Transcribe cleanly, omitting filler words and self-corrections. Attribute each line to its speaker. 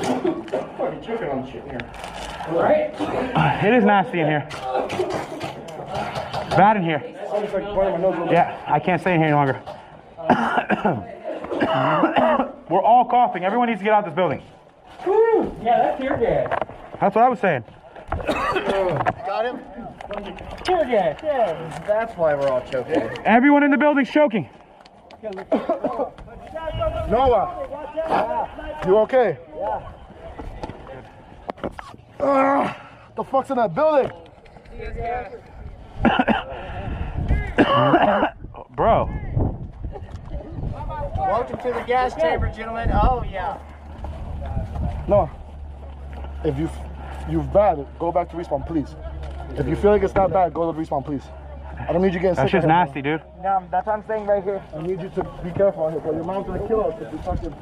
Speaker 1: Fucking choking on shit in here. Right?
Speaker 2: It is nasty in here. Bad in here. Yeah, I can't stay in here any longer. We're all coughing. Everyone needs to get out of this building.
Speaker 1: Yeah, that's tear gas.
Speaker 2: That's what I was saying.
Speaker 3: Got him?
Speaker 1: Tear gas, yeah.
Speaker 3: That's why we're all choking.
Speaker 2: Everyone in the building's choking.
Speaker 3: Noah, you okay? Yeah. The fuck's in that building?
Speaker 2: Bro.
Speaker 3: Welcome to the gas chamber, gentlemen. Oh, yeah.
Speaker 4: No. If you've bad, go back to respawn, please. If you feel like it's not bad, go to respawn, please. I don't need you getting sick.
Speaker 2: That's just nasty, dude.
Speaker 3: No, that's what I'm saying right here.
Speaker 4: I need you to be careful out here, bro. Your mom's gonna kill us if you fucking...